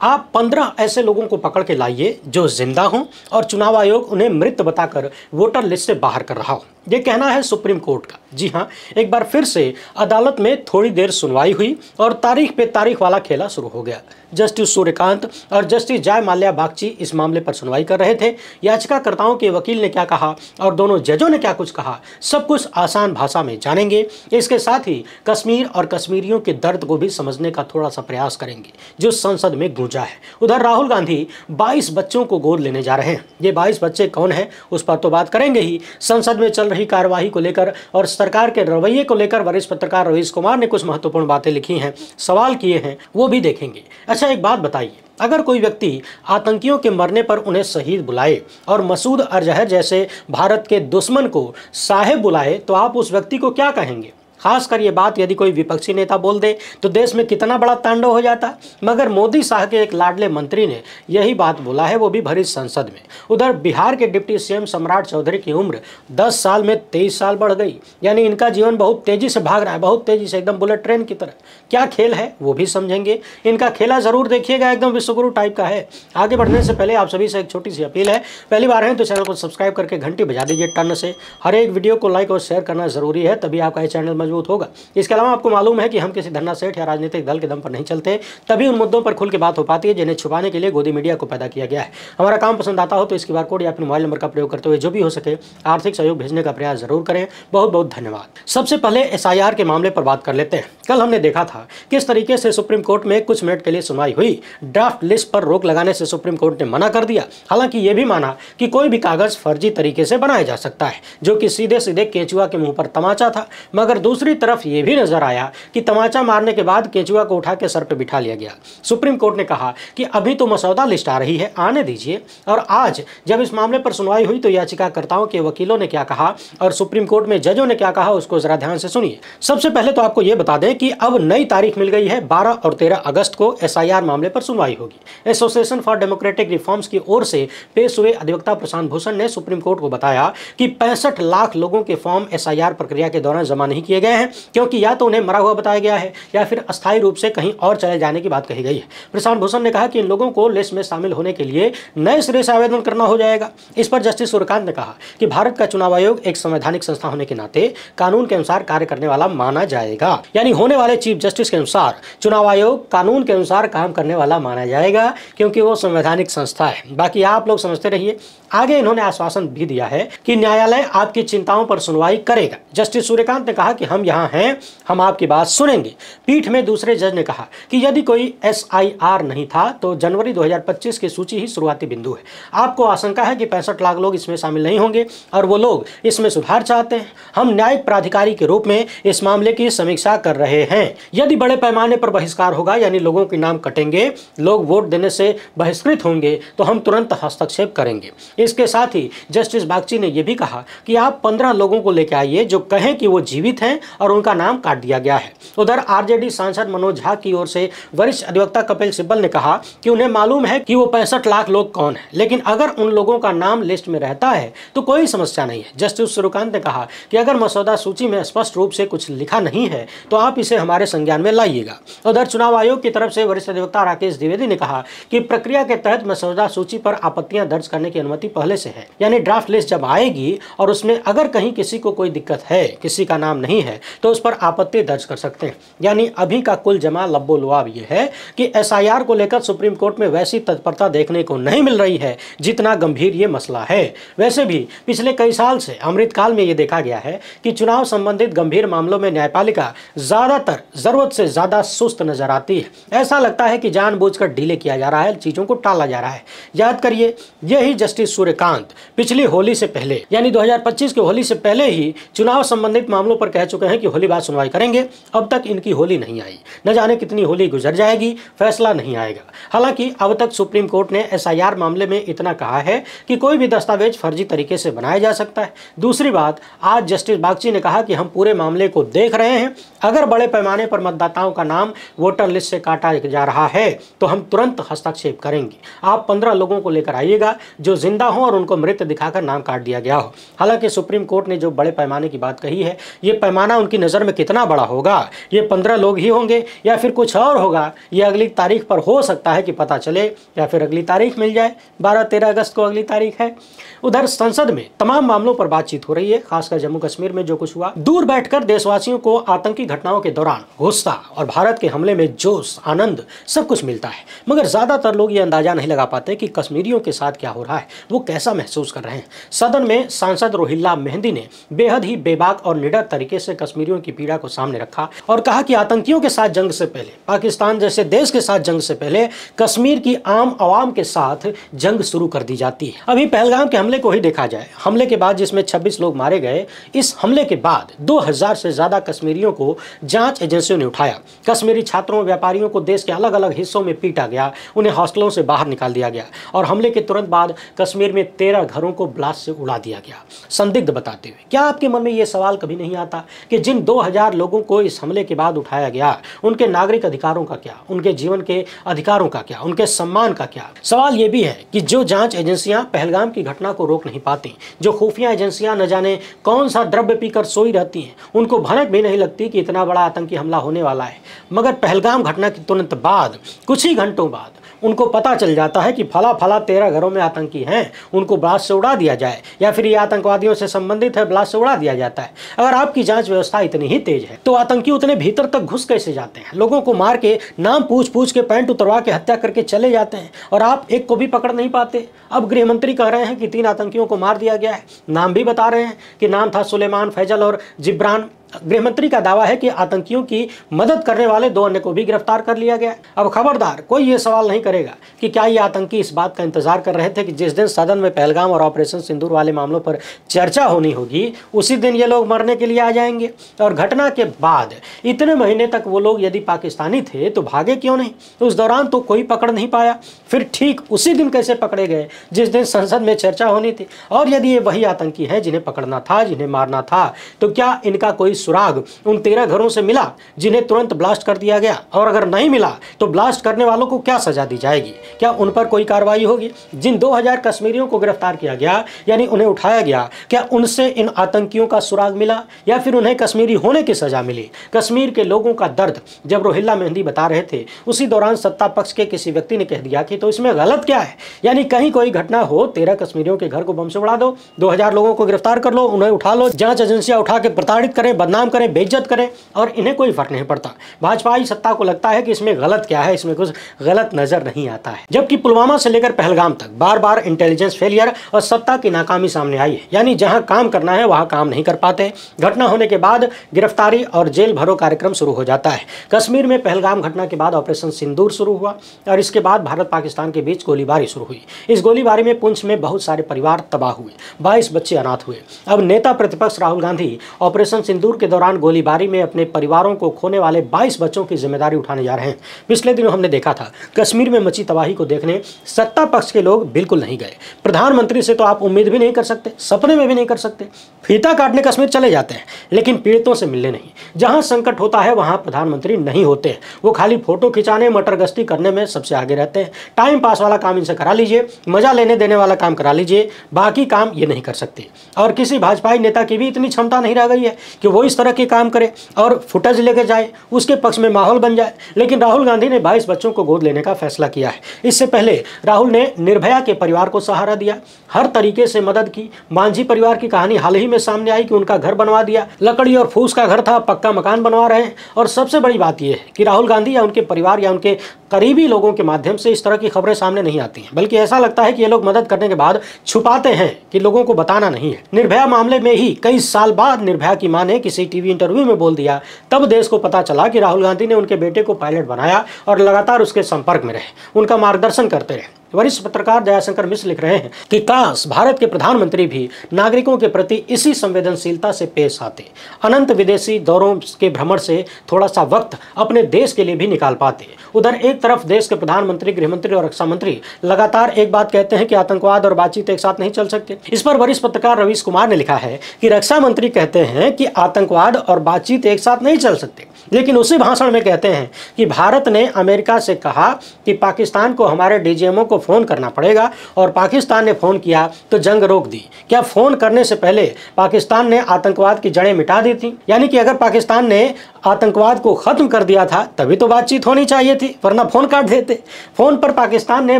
आप 15 ऐसे लोगों को पकड़ के लाइए जो जिंदा हों और चुनाव आयोग उन्हें मृत बताकर वोटर लिस्ट से बाहर कर रहा हो। ये कहना है सुप्रीम कोर्ट का। जी हां, एक बार फिर से अदालत में थोड़ी देर सुनवाई हुई और तारीख पे तारीख वाला खेला शुरू हो गया। जस्टिस सूर्यकांत और जस्टिस जय माल्या बागची इस मामले पर सुनवाई कर रहे थे। याचिकाकर्ताओं के वकील ने क्या कहा और दोनों जजों ने क्या कुछ कहा, सब कुछ आसान भाषा में जानेंगे। इसके साथ ही कश्मीर और कश्मीरियों के दर्द को भी समझने का थोड़ा सा प्रयास करेंगे जो संसद में गूंजा है। उधर राहुल गांधी 22 बच्चों को गोद लेने जा रहे हैं। ये 22 बच्चे कौन हैं उस पर तो बात करेंगे ही। संसद में चल रही कार्यवाही को लेकर और सरकार के रवैये को लेकर वरिष्ठ पत्रकार रवीश कुमार ने कुछ महत्वपूर्ण बातें लिखी हैं, सवाल किए हैं, वो भी देखेंगे। अच्छा, एक बात बताइए, अगर कोई व्यक्ति आतंकियों के मरने पर उन्हें शहीद बुलाए और मसूद अजहर जैसे भारत के दुश्मन को साहेब बुलाए तो आप उस व्यक्ति को क्या कहेंगे? खासकर ये बात यदि कोई विपक्षी नेता बोल दे तो देश में कितना बड़ा तांडव हो जाता। मगर मोदी शाह के एक लाडले मंत्री ने यही बात बोला है, वो भी भरी संसद में। उधर बिहार के डिप्टी सीएम सम्राट चौधरी की उम्र 10 साल में 23 साल बढ़ गई, यानी इनका जीवन बहुत तेजी से भाग रहा है, बहुत तेजी से, एकदम बुलेट ट्रेन की तरह। क्या खेल है वो भी समझेंगे। इनका खेला जरूर देखिएगा, एकदम विश्वगुरु टाइप का है। आगे बढ़ने से पहले आप सभी से एक छोटी सी अपील है, पहली बार है तो चैनल को सब्सक्राइब करके घंटी बजा दीजिए टन से। हर एक वीडियो को लाइक और शेयर करना जरूरी है, तभी आपका ये चैनल मजबूत होगा। इसके अलावा आपको मालूम है कि हम किसी धन्ना सेठ या राजनीतिक दल के दम पर नहीं चलते, तभी उन मुद्दों पर खुल के बात हो पाती है जिन्हें छुपाने के लिए गोदी मीडिया को पैदा किया गया है। हमारा काम पसंद आता हो तो इस QR कोड या अपने मोबाइल नंबर का प्रयोग करते हुए जो भी हो सके आर्थिक सहयोग भेजने का प्रयास जरूर करें। बहुत बहुत धन्यवाद। सबसे पहले SIR के मामले पर बात कर लेते हैं। कल हमने देखा था किस तरीके से सुप्रीम कोर्ट में कुछ मिनट के लिए सुनवाई हुई। ड्राफ्ट लिस्ट पर रोक लगाने से सुप्रीम कोर्ट ने मना कर दिया। हालांकि यह भी माना कि कोई भी कागज फर्जी तरीके से बनाया जा सकता है, जो कि सीधे सीधे केंचुआ के मुंह पर तमाचा था। मगर दूसरी तरफ यह भी नजर आया कि तमाचा मारने के बाद केंचुआ को उठा के सर पे बिठा लिया गया। सुप्रीम कोर्ट ने कहा कि अभी तो मसौदा लिस्ट आ रही है, आने दीजिए। और आज जब इस मामले पर सुनवाई हुई तो याचिकाकर्ताओं के वकीलों ने क्या कहा और सुप्रीम कोर्ट में जजों ने क्या कहा, उसको जरा ध्यान से सुनिए। सबसे पहले तो आपको यह बता दें कि अब नई तारीख मिल गई है। 12 और 13 अगस्त को SIR मामले पर सुनवाई होगी। एसोसिएशन फॉर डेमोक्रेटिक रिफॉर्म्स की ओर से पेश हुए अधिवक्ता प्रशांत भूषण ने सुप्रीम कोर्ट को बताया कि 65 लाख लोगों के फॉर्म SIR प्रक्रिया के दौरान जमा नहीं किए गए हैं, क्योंकि या तो उन्हें मरा हुआ बताया गया है या फिर अस्थायी रूप से कहीं और चले जाने की बात कही गई है। प्रशांत भूषण ने कहा कि इन लोगों को लिस्ट में शामिल होने के लिए नए सिरे से आवेदन करना हो जाएगा। इस पर जस्टिस सूर्यकांत ने कहा कि भारत का चुनाव आयोग एक संवैधानिक संस्था होने के नाते कानून के अनुसार कार्य करने वाला माना जाएगा। यानी होने वाले चीफ जस्टिस के अनुसार चुनाव आयोग कानून के अनुसार काम करने वाला माना जाएगा, क्योंकि वो संवैधानिक संस्था है। बाकी आप लोग समझते रहिए। आगे इन्होंने आश्वासन भी दिया है कि न्यायालय आपकी चिंताओं पर सुनवाई करेगा। जस्टिस सूर्यकांत ने कहा कि हम यहाँ हैं, हम आपकी बात सुनेंगे। पीठ में दूसरे जज ने कहा कि यदि कोई SIR नहीं था तो जनवरी 2025 की सूची ही शुरुआती बिंदु है। आपको आशंका है कि 65 लाख लोग इसमें शामिल नहीं होंगे और वो लोग इसमें सुधार चाहते हैं। हम न्यायिक प्राधिकारी के रूप में इस मामले की समीक्षा कर रहे हैं। यदि बड़े पैमाने पर बहिष्कार होगा, यानी लोगों के नाम कटेंगे, लोग वोट देने से बहिष्कृत होंगे, तो हम तुरंत हस्तक्षेप करेंगे। इसके साथ ही जस्टिस बागची ने यह भी कहा कि आप 15 लोगों को लेकर आइए जो कहें कि वो जीवित हैं और उनका नाम काट दिया गया है। उधर RJD सांसद मनोज झा की ओर से वरिष्ठ अधिवक्ता कपिल सिब्बल ने कहा कि उन्हें मालूम है कि वो 65 लाख लोग कौन है, लेकिन अगर उन लोगों का नाम लिस्ट में रहता है तो कोई समस्या नहीं है। जस्टिस सूर्यकांत ने कहा कि अगर मसौदा सूची में स्पष्ट रूप से कुछ लिखा नहीं है तो आप इसे हमारे संज्ञान में लाइएगा। उधर चुनाव आयोग की तरफ से वरिष्ठ अधिवक्ता राकेश द्विवेदी ने कहा कि प्रक्रिया के तहत मसौदा सूची पर आपत्तियां दर्ज करने की अनुमति पहले से है। यानी ड्राफ्ट लिस्ट जब आएगी और उसमें अगर कहीं किसी को कोई दिक्कत है, किसी का नाम नहीं है, तो उस पर आपत्ति दर्ज कर सकते हैं। यानी अभी का कुल जमा लब्बो लुआब ये है कि SIR को लेकर सुप्रीम कोर्ट में वैसी तत्परता देखने को नहीं मिल रही है जितना गंभीर ये मसला है। वैसे भी पिछले कई साल से अमृतकाल में ये देखा गया है कि चुनाव संबंधित गंभीर मामलों में न्यायपालिका ज्यादातर जरूरत से ज्यादा सुस्त नजर आती है। ऐसा लगता है कि जानबूझकर डिले किया जा रहा है, चीजों को टाला जा रहा है। याद करिए, यही जस्टिस सूर्यकांत पिछली होली से पहले, यानी 2025 के होली से पहले ही चुनाव संबंधित मामलों पर कह चुके हैं कि होली बाद सुनवाई करेंगे। अब तक इनकी होली नहीं आई, न जाने कितनी होली गुजर जाएगी, फैसला नहीं आएगा। हालांकि अब तक सुप्रीम कोर्ट ने SIR मामले में इतना कहा है कि कोई भी दस्तावेज फर्जी तरीके से बनाया जा सकता है। दूसरी बात, आज जस्टिस बागची ने कहा कि हम पूरे मामले को देख रहे हैं। अगर बड़े पैमाने पर मतदाताओं का नाम वोटर लिस्ट से काटा जा रहा है तो हम तुरंत हस्तक्षेप करेंगे। आप 15 लोगों को लेकर आइएगा जो जिंदा हो और उनको मृत दिखाकर नाम काट दिया गया हो। हालांकि सुप्रीम कोर्ट ने जो बड़े पैमाने की बात कही है, ये पैमाना पैमाना उनकी नज़र में कितना बड़ा होगा, ये 15 लोग ही होंगे या फिर कुछ और होगा, ये अगली तारीख पर हो सकता है कि पता चले, या फिर अगली तारीख मिल जाए। 12-13 अगस्त को अगली तारीख है। उधर संसद में तमाम मामलों पर बातचीत हो रही है, खासकर जम्मू कश्मीर में जो कुछ हुआ। दूर बैठकर देशवासियों को आतंकी घटनाओं के दौरान गुस्सा और भारत के हमले में जोश, आनंद सब कुछ मिलता है, मगर ज्यादातर लोग ये अंदाजा नहीं लगा पाते कि कश्मीरियों के साथ क्या हो रहा है, वो कैसा महसूस कर रहे हैं। सदन में सांसद रोहिल्ला मेहंदी ने बेहद ही बेबाक और निडर तरीके से कश्मीरियों की पीड़ा को सामने रखा और कहा कि आतंकियों के साथ जंग से पहले, पाकिस्तान जैसे देश के साथ जंग से पहले कश्मीर की आम आवाम के साथ जंग शुरू कर दी जाती है। अभी पहलगाम के हमले को ही देखा जाए, हमले के बाद जिसमें 26 लोग मारे गए, इस हमले के बाद 2000 से ज्यादा कश्मीरियों को जांच एजेंसियों ने उठाया। कश्मीरी छात्रों, व्यापारियों को देश के अलग अलग हिस्सों में पीटा गया, उन्हें हॉस्टलों से बाहर निकाल दिया गया और हमले के तुरंत बाद कश्मीर में 13 घरों को ब्लास्ट से उड़ा दिया गया। संदिग्ध बताते हुए क्या आपके मन में यह सवाल कभी नहीं आता कि जिन 2000 लोगों को इस हमले के बाद उठाया गया, उनके नागरिक अधिकारों का क्या, उनके जीवन के अधिकारों का क्या, उनके सम्मान का क्या? सवाल यह भी है कि जो जांच एजेंसियां पहलगाम की घटना को रोक नहीं पाती, जो खुफिया एजेंसियां न जाने कौन सा द्रव्य पीकर सोई रहती हैं, उनको भनक भी नहीं लगती कि इतना बड़ा आतंकी हमला होने वाला है, मगर पहलगाम घटना के तुरंत बाद, कुछ ही घंटों बाद उनको पता चल जाता है कि फला 13 घरों में आतंकी हैं, उनको ब्लास्ट से उड़ा दिया जाए, या फिर ये आतंकवादियों से संबंधित है, ब्लास्ट से उड़ा दिया जाता है। अगर आपकी जांच व्यवस्था इतनी ही तेज है तो आतंकी उतने भीतर तक घुस कैसे जाते हैं? लोगों को मार के, नाम पूछ पूछ के, पैंट उतरवा के हत्या करके चले जाते हैं और आप एक को भी पकड़ नहीं पाते। अब गृह मंत्री कह रहे हैं कि 3 आतंकियों को मार दिया गया है, नाम भी बता रहे हैं कि नाम था सुलेमान, फैजल और जिब्रान। गृह मंत्री का दावा है कि आतंकियों की मदद करने वाले 2 अन्य को भी गिरफ्तार कर लिया गया। अब खबरदार कोई ये सवाल नहीं करेगा कि क्या ये आतंकी इस बात का इंतजार कर रहे थे कि जिस दिन सदन में पहलगाम और ऑपरेशन सिंदूर वाले मामलों पर चर्चा होनी होगी, उसी दिन ये लोग मरने के लिए आ जाएंगे। और घटना के बाद इतने महीने तक वो लोग यदि पाकिस्तानी थे तो भागे क्यों नहीं? उस दौरान तो कोई पकड़ नहीं पाया, फिर ठीक उसी दिन कैसे पकड़े गए जिस दिन संसद में चर्चा होनी थी? और यदि ये वही आतंकी हैं जिन्हें पकड़ना था, जिन्हें मारना था, तो क्या इनका कोई सुराग उन 13 घरों से मिला जिन्हें तुरंत ब्लास्ट कर दिया गया? और अगर नहीं मिला तो ब्लास्ट करने वालों को क्या सजा दी जाएगी? क्या उन पर कोई कार्रवाई होगी? जिन 2000 कश्मीरियों को गिरफ्तार किया गया, यानी उन्हें उठाया गया, क्या उनसे इन आतंकियों का सुराग मिला या फिर उन्हें कश्मीरी होने की सजा मिली? कश्मीर के लोगों का दर्द जब रोहिल्ला मेहंदी बता रहे थे, उसी दौरान सत्ता पक्ष के किसी व्यक्ति ने कह दिया कि तो इसमें गलत क्या है? यानी कहीं कोई घटना हो, 13 कश्मीरियों के घर को बम से उड़ा दो, 2000 लोगों को गिरफ्तार कर लो, उन्हें उठा लो, जांच एजेंसियां उठा के प्रताड़ित करें, बदनाम करें, बेइज्जत करें और इन्हें कोई फर्क नहीं पड़ता। भाजपाई सत्ता को लगता है कि इसमें गलत क्या है, इसमें कुछ गलत नजर नहीं आता है। जबकि पुलवामा से लेकर पहलगाम तक बार बार इंटेलिजेंस फेलियर और सत्ता की नाकामी सामने आई है, यानी जहां काम करना है वहां काम नहीं कर पाते। घटना होने के बाद गिरफ्तारी और जेल भरो कार्यक्रम शुरू हो जाता है। कश्मीर में पहलगाम घटना के बाद ऑपरेशन सिंदूर शुरू हुआ और इसके बाद भारत पाकिस्तान के बीच गोलीबारी शुरू हुई। इस गोलीबारी में पुंछ में बहुत सारे परिवार तबाह हुए, 22 बच्चे अनाथ हुए। अब नेता प्रतिपक्ष राहुल गांधी ऑपरेशन सिंदूर के दौरान गोलीबारी में अपने परिवारों को खोने वाले 22 बच्चों की जिम्मेदारी उठाने जा रहे हैं। पिछले दिनों हमने देखा था कश्मीर में मची तबाही को देखने सत्ता पक्ष के लोग बिल्कुल नहीं गए। प्रधानमंत्री से तो आप उम्मीद भी नहीं कर सकते, सपने में भी नहीं कर सकते। फीता काटने कश्मीर चले जाते हैं लेकिन पीड़ितों से मिलने नहीं। जहां संकट होता है वहां प्रधानमंत्री नहीं होते, वो खाली फोटो खिंचाने, मटर गश्ती करने में सबसे आगे रहते हैं। टाइम पास वाला काम इनसे करा लीजिए, मजा लेने देने वाला काम करा लीजिए, बाकी काम ये नहीं कर सकते। और किसी भाजपाई नेता की भी इतनी क्षमता नहीं रह गई है कि वो इस तरह के काम करे और फुटेज लेकर जाए, उसके पक्ष में माहौल बन जाए। लेकिन राहुल गांधी ने 22 बच्चों को गोद लेने का फैसला किया है। इससे पहले राहुल ने निर्भया के परिवार को सहारा दिया, हर तरीके से मदद की। मांझी परिवार की कहानी हाल ही में सामने आई कि उनका घर बनवा दिया, लकड़ी और फूस का घर था, पक्का मकान बनवा रहे हैं। और सबसे बड़ी बात यह है कि राहुल गांधी या उनके परिवार या उनके करीबी लोगों के माध्यम से इस तरह की खबरें सामने नहीं आती हैं, बल्कि ऐसा लगता है कि ये लोग मदद करने के बाद छुपाते हैं कि लोगों को बताना नहीं है। निर्भया मामले में ही कई साल बाद निर्भया की मां ने किसी टीवी इंटरव्यू में बोल दिया, तब देश को पता चला कि राहुल गांधी ने उनके बेटे को पायलट बनाया और लगातार उसके संपर्क में रहे, उनका मार्गदर्शन करते रहे। वरिष्ठ पत्रकार दयाशंकर मिश्र लिख रहे हैं कि काश भारत के प्रधानमंत्री भी नागरिकों के प्रति इसी संवेदनशीलता से पेश आते, अनंत विदेशी दौरों के भ्रमण से थोड़ा सा वक्त अपने देश के लिए भी निकाल पाते। उधर एक तरफ देश के प्रधानमंत्री, गृहमंत्री और रक्षा मंत्री लगातार एक बात कहते हैं कि आतंकवाद और बातचीत एक साथ नहीं चल सकते। इस पर वरिष्ठ पत्रकार रवीश कुमार ने लिखा है कि रक्षा मंत्री कहते हैं कि आतंकवाद और बातचीत एक साथ नहीं चल सकते। लेकिन उसी भाषण में कहते हैं कि भारत ने अमेरिका से कहा कि पाकिस्तान को हमारे डीजीएमओ को फ़ोन करना पड़ेगा और पाकिस्तान ने फ़ोन किया तो जंग रोक दी। क्या फ़ोन करने से पहले पाकिस्तान ने आतंकवाद की जड़ें मिटा दी थी? यानी कि अगर पाकिस्तान ने आतंकवाद को ख़त्म कर दिया था तभी तो बातचीत होनी चाहिए थी, वरना फ़ोन काट देते। फ़ोन पर पाकिस्तान ने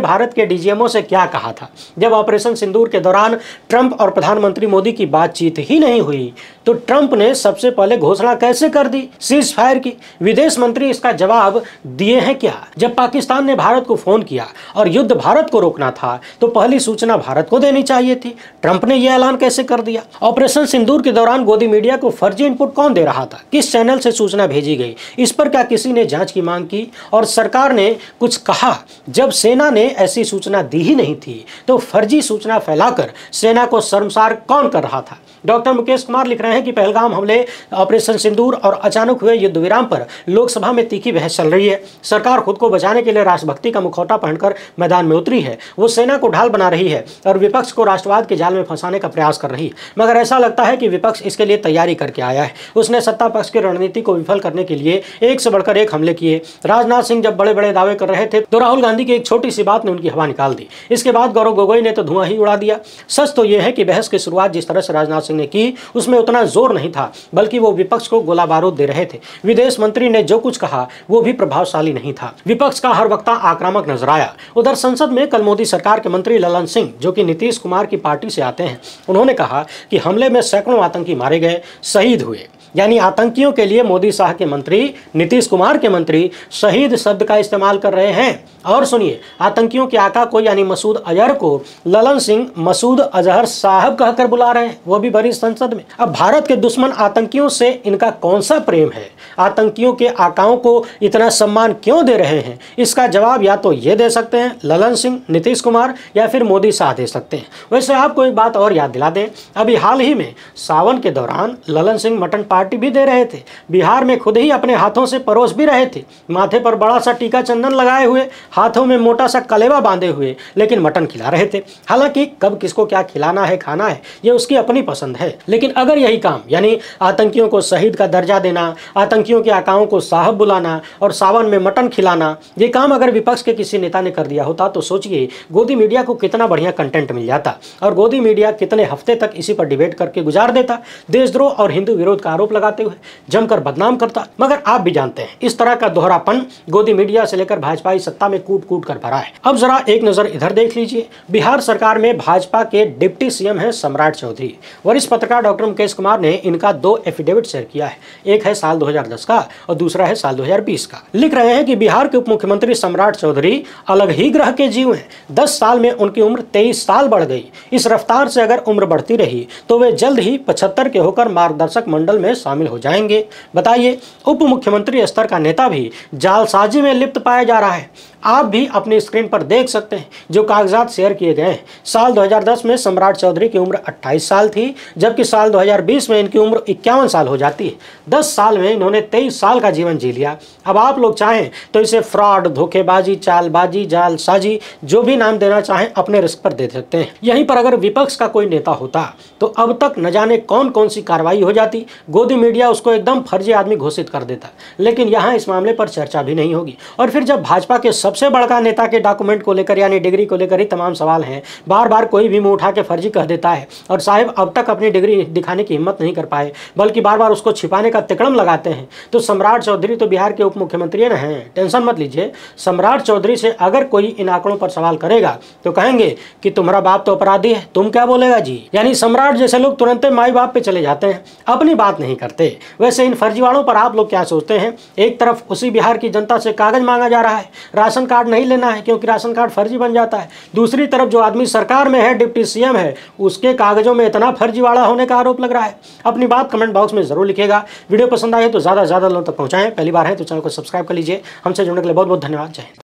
भारत के डीजीएमओ से क्या कहा था? जब ऑपरेशन सिंदूर के दौरान ट्रंप और प्रधानमंत्री मोदी की बातचीत ही नहीं हुई तो ट्रंप ने सबसे पहले घोषणा कैसे कर दी सीज फायर की? विदेश मंत्री इसका जवाब दिए हैं क्या? जब पाकिस्तान ने भारत को फोन किया और युद्ध भारत को रोकना था तो पहली सूचना भारत को देनी चाहिए थी। ट्रंप ने यह ऐलान कैसे कर दिया? ऑपरेशन सिंदूर के दौरान गोदी मीडिया को फर्जी इनपुट कौन दे रहा था? किस चैनल से सूचना भेजी गई? इस पर क्या किसी ने जांच की मांग की और सरकार ने कुछ कहा? जब सेना ने ऐसी सूचना दी ही नहीं थी तो फर्जी सूचना फैलाकर सेना को शर्मसार कौन कर रहा था? डॉक्टर मुकेश कुमार लिख रहे हैं कि पहलगाम हमले, ऑपरेशन सिंदूर और अचानक हुए युद्ध विराम पर लोकसभा में तीखी बहस चल रही है। सरकार खुद को बचाने के लिए राष्ट्रभक्ति का मुखौटा पहनकर मैदान में उतरी है। वो सेना को ढाल बना रही है और विपक्ष को राष्ट्रवाद के जाल में फंसाने का प्रयास कर रही है। मगर ऐसा लगता है कि विपक्ष इसके लिए तैयारी करके आया है। उसने सत्ता पक्ष की रणनीति को विफल करने के लिए एक से बढ़कर एक हमले किए। राजनाथ सिंह जब बड़े बड़े दावे कर रहे थे तो राहुल गांधी की एक छोटी सी बात ने उनकी हवा निकाल दी। इसके बाद गौरव गोगोई ने तो धुआं ही उड़ा दिया। सच तो यह है कि बहस की शुरुआत जिस तरह से राजनाथ सिंह ने की उसमें उतना जोर नहीं था, बल्कि वो विपक्ष को गोला बारूद दे रहे थे। विदेश मंत्री ने जो कुछ कहा वो भी प्रभावशाली नहीं था। विपक्ष का हर वक्ता आक्रामक नजर आया। उधर संसद में कल मोदी सरकार के मंत्री ललन सिंह, जो कि नीतीश कुमार की पार्टी से आते हैं, उन्होंने कहा कि हमले में सैकड़ों आतंकी मारे गए, शहीद हुए। यानी आतंकियों के लिए मोदी शाह के मंत्री, नीतीश कुमार के मंत्री शहीद शब्द का इस्तेमाल कर रहे हैं। और सुनिए, आतंकियों के आका को यानी मसूद अजहर को ललन सिंह मसूद अजहर साहब कहकर बुला रहे हैं, वो भी भरी संसद में। अब भारत के दुश्मन आतंकियों से इनका कौन सा प्रेम है? आतंकियों के आकाओं को इतना सम्मान क्यों दे रहे हैं? इसका जवाब या तो ये दे सकते हैं ललन सिंह, नीतीश कुमार, या फिर मोदी शाह दे सकते हैं। वैसे आपको एक बात और याद दिला दें, अभी हाल ही में सावन के दौरान ललन सिंह मटन पार्टी भी दे रहे थे। बिहार में खुद ही अपने हाथों से परोस भी रहे थे, माथे पर बड़ा सा टीका चंदन लगाए हुए, हाथों में मोटा सा कलेवा बांधे हुए, लेकिन मटन खिला रहे थे। हालांकि कब किसको क्या खिलाना है, खाना है, ये उसकी अपनी पसंद है। लेकिन अगर यही काम यानी आतंकियों को शहीद का दर्जा देना, आतंकियों के आकाओं को साहब बुलाना और सावन में मटन खिलाना, ये काम अगर विपक्ष के किसी नेता ने कर दिया होता तो सोचिए गोदी मीडिया को कितना बढ़िया कंटेंट मिल जाता और गोदी मीडिया कितने हफ्ते तक इसी पर डिबेट करके गुजार देता, देशद्रोह और हिंदू विरोध का आरोप लगाते हुए जमकर बदनाम करता। मगर आप भी जानते हैं इस तरह का दोहरापन गोदी मीडिया से लेकर भाजपाई सत्ता में कूट कूट कर भरा है। अब जरा एक नजर इधर देख लीजिए। बिहार सरकार में भाजपा के डिप्टी सीएम है सम्राट चौधरी। वरिष्ठ पत्रकार डॉक्टर मुकेश कुमार ने इनका 2 एफिडेविट शेयर किया है। एक है साल 2010 का और दूसरा है साल 2020 का। लिख रहे हैं कि बिहार के उप मुख्यमंत्री सम्राट चौधरी अलग ही ग्रह के जीव हैं। 10 साल में उनकी उम्र 23 साल बढ़ गई। इस रफ्तार से अगर उम्र बढ़ती रही तो वे जल्द ही 75 के होकर मार्गदर्शक मंडल में शामिल हो जाएंगे। बताइए, उप मुख्यमंत्री स्तर का नेता भी जालसाजी में लिप्त पाया जा रहा है। आप भी अपनी स्क्रीन पर देख सकते हैं जो कागजात शेयर किए गए हैं। साल 2010 में सम्राट चौधरी की उम्र 28 साल थी, जबकि साल 2020 में इनकी उम्र 51 साल हो जाती है। 10 साल में इन्होंने 23 साल का जीवन जी लिया। अब आप लोग चाहें तो इसे फ्रॉड, धोखेबाजी, चालबाजी, जालसाजी, जो भी नाम देना चाहें अपने रिस्क पर दे सकते हैं। यहीं पर अगर विपक्ष का कोई नेता होता तो अब तक न जाने कौन कौन सी कार्रवाई हो जाती। गोदी मीडिया उसको एकदम फर्जी आदमी घोषित कर देता, लेकिन यहाँ इस मामले पर चर्चा भी नहीं होगी। और फिर जब भाजपा के सबसे बड़का नेता के डॉक्यूमेंट को लेकर यानी डिग्री को लेकर ही तमाम सवाल हैं, बार बार कोई भी मुंह उठा के फर्जी कह देता है और साहब अब तक अपनी डिग्री दिखाने की हिम्मत नहीं कर पाए, बल्कि बार बार उसको छिपाने का तिकड़म लगाते हैं। तो सम्राट चौधरी तो बिहार के उप मुख्यमंत्री हैं, टेंशन मत लीजिए। सम्राट चौधरी से अगर कोई इन आंकड़ों पर सवाल करेगा तो कहेंगे कि तुम्हारा बाप तो अपराधी है, तुम क्या बोलेगा जी। यानी सम्राट जैसे लोग तुरंत माई बाप पे चले जाते हैं, अपनी बात नहीं करते। वैसे इन फर्जीवाड़ों पर आप लोग क्या सोचते हैं? एक तरफ उसी बिहार की जनता से कागज मांगा जा रहा है, राशन कार्ड नहीं लेना है क्योंकि राशन कार्ड फर्जी बन जाता है। दूसरी तरफ जो आदमी सरकार में है, डिप्टी सीएम है, उसके कागजों में इतना फर्जीवाड़ा होने का आरोप लग रहा है। अपनी बात कमेंट बॉक्स में जरूर लिखिएगा। वीडियो पसंद आए तो ज़्यादा से ज़्यादा लोगों तक पहुंचाएं। पहली बार है तो चैनल को सब्सक्राइब कर लीजिए। हमसे जुड़ने के लिए बहुत बहुत धन्यवाद। जय हिंद।